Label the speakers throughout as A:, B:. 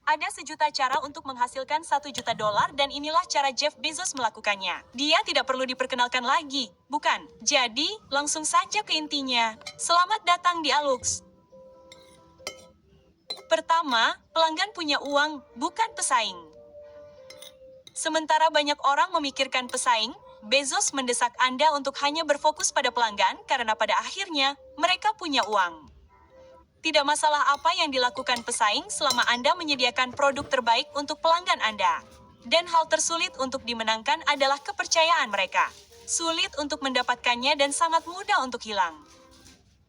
A: Ada sejuta cara untuk menghasilkan $1 juta dan inilah cara Jeff Bezos melakukannya. Dia tidak perlu diperkenalkan lagi, bukan? Jadi, langsung saja ke intinya. Selamat datang di Alux. Pertama, pelanggan punya uang, bukan pesaing. Sementara banyak orang memikirkan pesaing, Bezos mendesak Anda untuk hanya berfokus pada pelanggan karena pada akhirnya, mereka punya uang. Tidak masalah apa yang dilakukan pesaing selama Anda menyediakan produk terbaik untuk pelanggan Anda. Dan hal tersulit untuk dimenangkan adalah kepercayaan mereka. Sulit untuk mendapatkannya dan sangat mudah untuk hilang.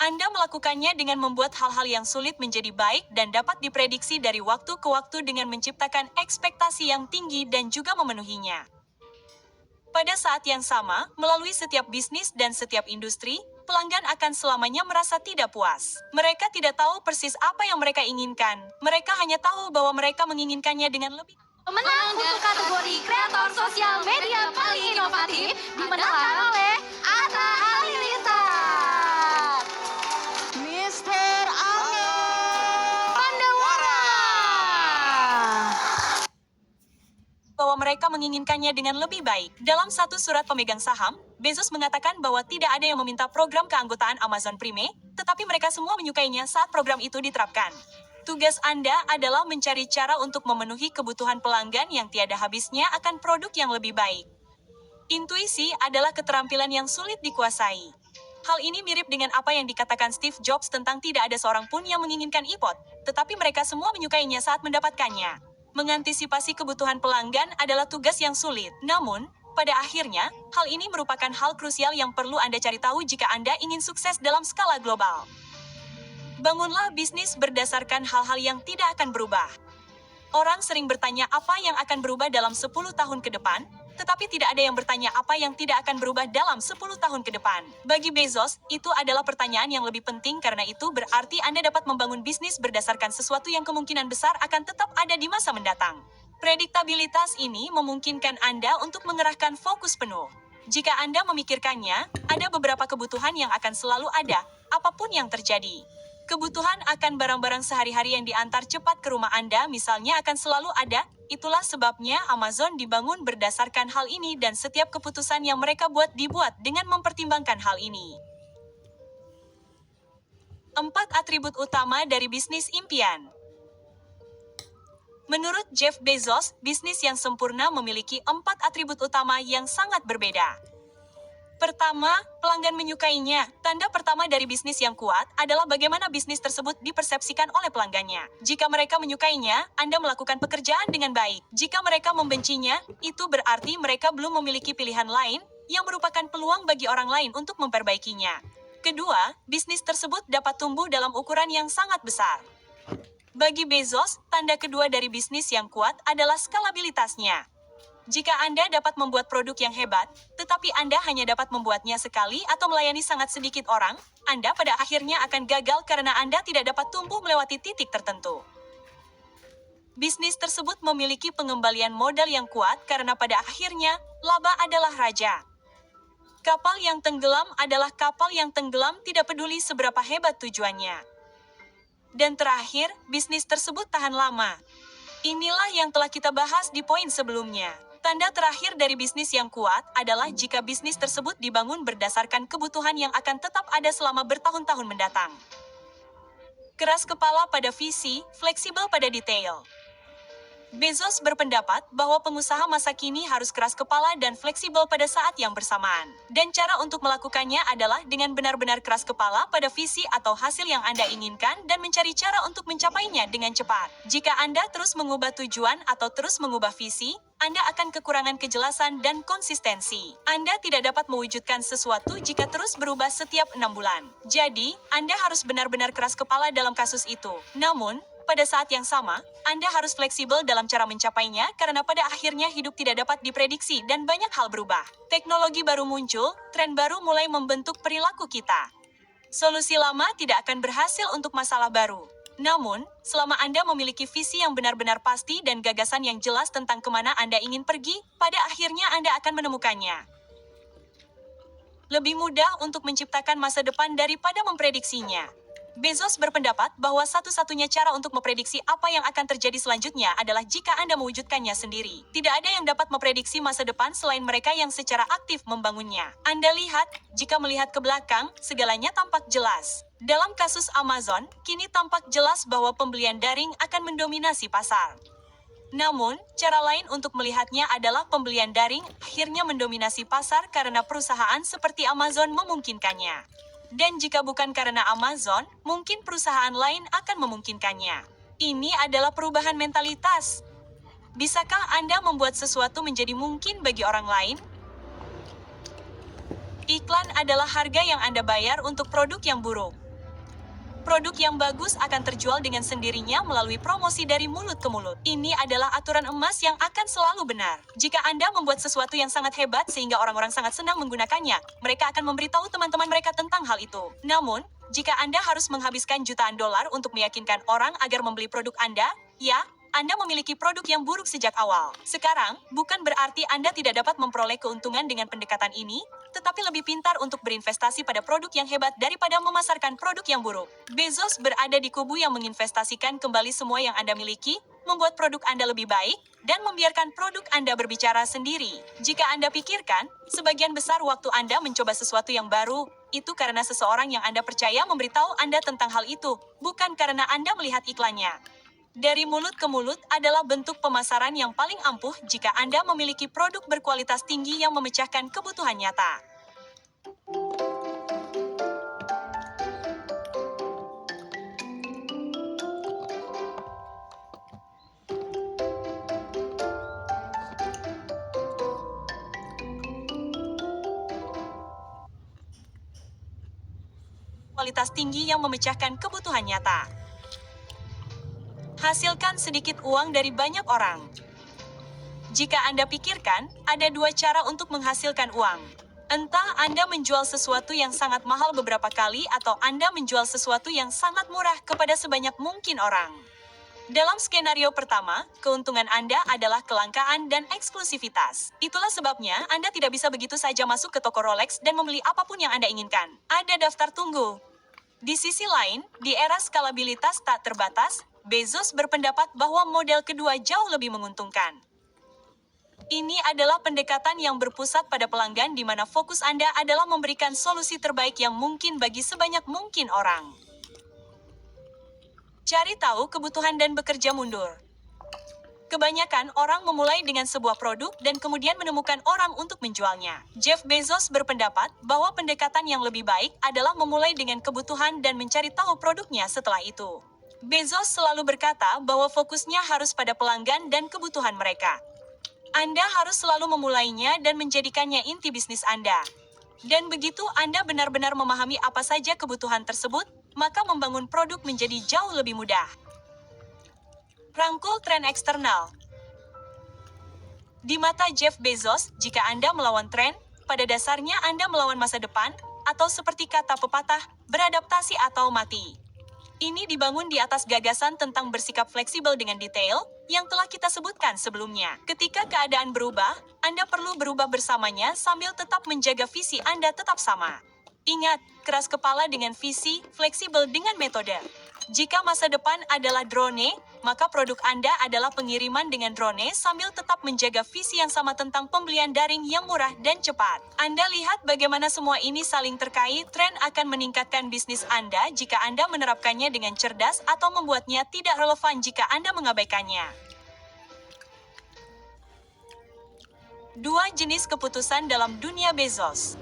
A: Anda melakukannya dengan membuat hal-hal yang sulit menjadi baik dan dapat diprediksi dari waktu ke waktu dengan menciptakan ekspektasi yang tinggi dan juga memenuhinya. Pada saat yang sama, melalui setiap bisnis dan setiap industri, pelanggan akan selamanya merasa tidak puas. Mereka tidak tahu persis apa yang mereka inginkan. Mereka hanya tahu bahwa mereka menginginkannya dengan lebih.
B: Pemenang untuk kategori kreator sosial media paling inovatif dimenangkan oleh Atta Halilintar.
C: Mister Angga
B: Pandawara.
A: Bahwa mereka menginginkannya dengan lebih baik. Dalam satu surat pemegang saham, Bezos mengatakan bahwa tidak ada yang meminta program keanggotaan Amazon Prime, tetapi mereka semua menyukainya saat program itu diterapkan. Tugas Anda adalah mencari cara untuk memenuhi kebutuhan pelanggan yang tiada habisnya akan produk yang lebih baik. Intuisi adalah keterampilan yang sulit dikuasai. Hal ini mirip dengan apa yang dikatakan Steve Jobs tentang tidak ada seorang pun yang menginginkan iPod, tetapi mereka semua menyukainya saat mendapatkannya. Mengantisipasi kebutuhan pelanggan adalah tugas yang sulit. Namun, pada akhirnya, hal ini merupakan hal krusial yang perlu Anda cari tahu jika Anda ingin sukses dalam skala global. Bangunlah bisnis berdasarkan hal-hal yang tidak akan berubah. Orang sering bertanya apa yang akan berubah dalam 10 tahun ke depan, tetapi tidak ada yang bertanya apa yang tidak akan berubah dalam 10 tahun ke depan. Bagi Bezos, itu adalah pertanyaan yang lebih penting karena itu berarti Anda dapat membangun bisnis berdasarkan sesuatu yang kemungkinan besar akan tetap ada di masa mendatang. Prediktabilitas ini memungkinkan Anda untuk mengerahkan fokus penuh. Jika Anda memikirkannya, ada beberapa kebutuhan yang akan selalu ada, apapun yang terjadi. Kebutuhan akan barang-barang sehari-hari yang diantar cepat ke rumah Anda misalnya akan selalu ada, itulah sebabnya Amazon dibangun berdasarkan hal ini dan setiap keputusan yang mereka dibuat dengan mempertimbangkan hal ini. 4 atribut utama dari bisnis impian. Menurut Jeff Bezos, bisnis yang sempurna memiliki 4 atribut utama yang sangat berbeda. Pertama, pelanggan menyukainya. Tanda pertama dari bisnis yang kuat adalah bagaimana bisnis tersebut dipersepsikan oleh pelanggannya. Jika mereka menyukainya, Anda melakukan pekerjaan dengan baik. Jika mereka membencinya, itu berarti mereka belum memiliki pilihan lain, yang merupakan peluang bagi orang lain untuk memperbaikinya. Kedua, bisnis tersebut dapat tumbuh dalam ukuran yang sangat besar. Bagi Bezos, tanda kedua dari bisnis yang kuat adalah skalabilitasnya. Jika Anda dapat membuat produk yang hebat, tetapi Anda hanya dapat membuatnya sekali atau melayani sangat sedikit orang, Anda pada akhirnya akan gagal karena Anda tidak dapat tumbuh melewati titik tertentu. Bisnis tersebut memiliki pengembalian modal yang kuat karena pada akhirnya, laba adalah raja. Kapal yang tenggelam adalah kapal yang tenggelam tidak peduli seberapa hebat tujuannya. Dan terakhir, bisnis tersebut tahan lama. Inilah yang telah kita bahas di poin sebelumnya. Tanda terakhir dari bisnis yang kuat adalah jika bisnis tersebut dibangun berdasarkan kebutuhan yang akan tetap ada selama bertahun-tahun mendatang. Keras kepala pada visi, fleksibel pada detail. Bezos berpendapat bahwa pengusaha masa kini harus keras kepala dan fleksibel pada saat yang bersamaan. Dan cara untuk melakukannya adalah dengan benar-benar keras kepala pada visi atau hasil yang Anda inginkan dan mencari cara untuk mencapainya dengan cepat. Jika Anda terus mengubah tujuan atau terus mengubah visi, Anda akan kekurangan kejelasan dan konsistensi. Anda tidak dapat mewujudkan sesuatu jika terus berubah setiap 6 bulan. Jadi, Anda harus benar-benar keras kepala dalam kasus itu. Namun, pada saat yang sama, Anda harus fleksibel dalam cara mencapainya karena pada akhirnya hidup tidak dapat diprediksi dan banyak hal berubah. Teknologi baru muncul, tren baru mulai membentuk perilaku kita. Solusi lama tidak akan berhasil untuk masalah baru. Namun, selama Anda memiliki visi yang benar-benar pasti dan gagasan yang jelas tentang kemana Anda ingin pergi, pada akhirnya Anda akan menemukannya. Lebih mudah untuk menciptakan masa depan daripada memprediksinya. Bezos berpendapat bahwa satu-satunya cara untuk memprediksi apa yang akan terjadi selanjutnya adalah jika Anda mewujudkannya sendiri. Tidak ada yang dapat memprediksi masa depan selain mereka yang secara aktif membangunnya. Anda lihat, jika melihat ke belakang, segalanya tampak jelas. Dalam kasus Amazon, kini tampak jelas bahwa pembelian daring akan mendominasi pasar. Namun, cara lain untuk melihatnya adalah pembelian daring akhirnya mendominasi pasar karena perusahaan seperti Amazon memungkinkannya. Dan jika bukan karena Amazon, mungkin perusahaan lain akan memungkinkannya. Ini adalah perubahan mentalitas. Bisakah Anda membuat sesuatu menjadi mungkin bagi orang lain? Iklan adalah harga yang Anda bayar untuk produk yang buruk. Produk yang bagus akan terjual dengan sendirinya melalui promosi dari mulut ke mulut. Ini adalah aturan emas yang akan selalu benar. Jika Anda membuat sesuatu yang sangat hebat sehingga orang-orang sangat senang menggunakannya, mereka akan memberitahu teman-teman mereka tentang hal itu. Namun, jika Anda harus menghabiskan jutaan dolar untuk meyakinkan orang agar membeli produk Anda, ya, Anda memiliki produk yang buruk sejak awal. Sekarang, bukan berarti Anda tidak dapat memperoleh keuntungan dengan pendekatan ini, tetapi lebih pintar untuk berinvestasi pada produk yang hebat daripada memasarkan produk yang buruk. Bezos berada di kubu yang menginvestasikan kembali semua yang Anda miliki, membuat produk Anda lebih baik, dan membiarkan produk Anda berbicara sendiri. Jika Anda pikirkan, sebagian besar waktu Anda mencoba sesuatu yang baru, itu karena seseorang yang Anda percaya memberitahu Anda tentang hal itu, bukan karena Anda melihat iklannya. Dari mulut ke mulut adalah bentuk pemasaran yang paling ampuh jika Anda memiliki produk berkualitas tinggi yang memecahkan kebutuhan nyata. Kualitas tinggi yang memecahkan kebutuhan nyata. Hasilkan sedikit uang dari banyak orang. Jika Anda pikirkan, ada dua cara untuk menghasilkan uang. Entah Anda menjual sesuatu yang sangat mahal beberapa kali atau Anda menjual sesuatu yang sangat murah kepada sebanyak mungkin orang. Dalam skenario pertama, keuntungan Anda adalah kelangkaan dan eksklusivitas. Itulah sebabnya Anda tidak bisa begitu saja masuk ke toko Rolex dan membeli apapun yang Anda inginkan. Ada daftar tunggu. Di sisi lain, di era skalabilitas tak terbatas, Bezos berpendapat bahwa model kedua jauh lebih menguntungkan. Ini adalah pendekatan yang berpusat pada pelanggan di mana fokus Anda adalah memberikan solusi terbaik yang mungkin bagi sebanyak mungkin orang. Cari tahu kebutuhan dan bekerja mundur. Kebanyakan orang memulai dengan sebuah produk dan kemudian menemukan orang untuk menjualnya. Jeff Bezos berpendapat bahwa pendekatan yang lebih baik adalah memulai dengan kebutuhan dan mencari tahu produknya setelah itu. Bezos selalu berkata bahwa fokusnya harus pada pelanggan dan kebutuhan mereka. Anda harus selalu memulainya dan menjadikannya inti bisnis Anda. Dan begitu Anda benar-benar memahami apa saja kebutuhan tersebut, maka membangun produk menjadi jauh lebih mudah. Rangkul tren eksternal. Di mata Jeff Bezos, jika Anda melawan tren, pada dasarnya Anda melawan masa depan, atau seperti kata pepatah, beradaptasi atau mati. Ini dibangun di atas gagasan tentang bersikap fleksibel dengan detail, yang telah kita sebutkan sebelumnya. Ketika keadaan berubah, Anda perlu berubah bersamanya sambil tetap menjaga visi Anda tetap sama. Ingat, keras kepala dengan visi, fleksibel dengan metode. Jika masa depan adalah drone, maka produk Anda adalah pengiriman dengan drone sambil tetap menjaga visi yang sama tentang pembelian daring yang murah dan cepat. Anda lihat bagaimana semua ini saling terkait. Tren akan meningkatkan bisnis Anda jika Anda menerapkannya dengan cerdas atau membuatnya tidak relevan jika Anda mengabaikannya. Dua jenis keputusan dalam dunia Bezos.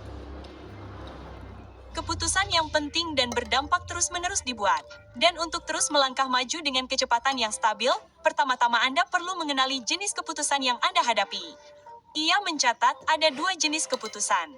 A: Keputusan yang penting dan berdampak terus-menerus dibuat. Dan untuk terus melangkah maju dengan kecepatan yang stabil, pertama-tama Anda perlu mengenali jenis keputusan yang Anda hadapi. Ia mencatat ada dua jenis keputusan.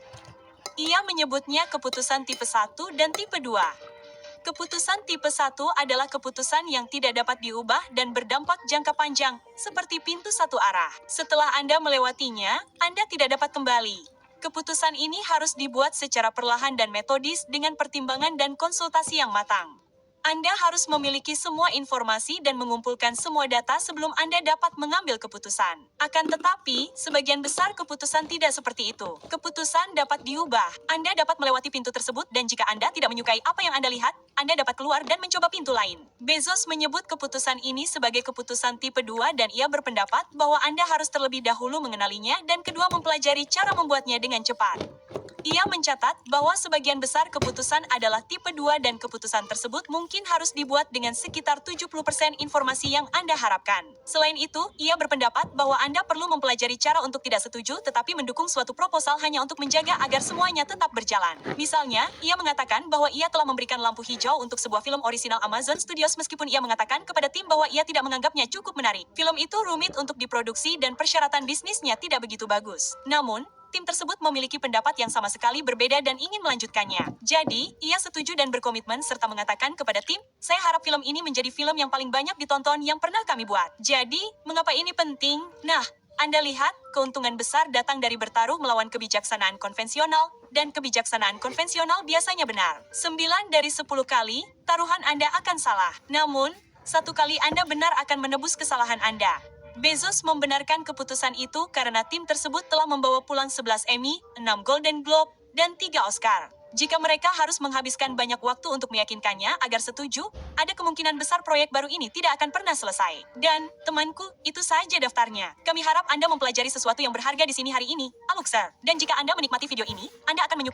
A: Ia menyebutnya keputusan tipe 1 dan tipe 2. Keputusan tipe 1 adalah keputusan yang tidak dapat diubah dan berdampak jangka panjang, seperti pintu satu arah. Setelah Anda melewatinya, Anda tidak dapat kembali. Keputusan ini harus dibuat secara perlahan dan metodis dengan pertimbangan dan konsultasi yang matang. Anda harus memiliki semua informasi dan mengumpulkan semua data sebelum Anda dapat mengambil keputusan. Akan tetapi, sebagian besar keputusan tidak seperti itu. Keputusan dapat diubah. Anda dapat melewati pintu tersebut dan jika Anda tidak menyukai apa yang Anda lihat, Anda dapat keluar dan mencoba pintu lain. Bezos menyebut keputusan ini sebagai keputusan tipe 2 dan ia berpendapat bahwa Anda harus terlebih dahulu mengenalinya dan kedua mempelajari cara membuatnya dengan cepat. Ia mencatat bahwa sebagian besar keputusan adalah tipe 2 dan keputusan tersebut mungkin harus dibuat dengan sekitar 70% informasi yang Anda harapkan. Selain itu, ia berpendapat bahwa Anda perlu mempelajari cara untuk tidak setuju tetapi mendukung suatu proposal hanya untuk menjaga agar semuanya tetap berjalan. Misalnya, ia mengatakan bahwa ia telah memberikan lampu hijau untuk sebuah film orisinal Amazon Studios meskipun ia mengatakan kepada tim bahwa ia tidak menganggapnya cukup menarik. Film itu rumit untuk diproduksi dan persyaratan bisnisnya tidak begitu bagus. Namun, tim tersebut memiliki pendapat yang sama sekali berbeda dan ingin melanjutkannya. Jadi, ia setuju dan berkomitmen serta mengatakan kepada tim, saya harap film ini menjadi film yang paling banyak ditonton yang pernah kami buat. Jadi, mengapa ini penting? Nah, Anda lihat, keuntungan besar datang dari bertaruh melawan kebijaksanaan konvensional, dan kebijaksanaan konvensional biasanya benar. 9 dari 10 kali, taruhan Anda akan salah. Namun, 1 kali Anda benar akan menebus kesalahan Anda. Bezos membenarkan keputusan itu karena tim tersebut telah membawa pulang 11 Emmy, 6 Golden Globe, dan 3 Oscar. Jika mereka harus menghabiskan banyak waktu untuk meyakinkannya agar setuju, ada kemungkinan besar proyek baru ini tidak akan pernah selesai. Dan, temanku, itu saja daftarnya. Kami harap Anda mempelajari sesuatu yang berharga di sini hari ini, Aluxer. Dan jika Anda menikmati video ini, Anda akan menyukai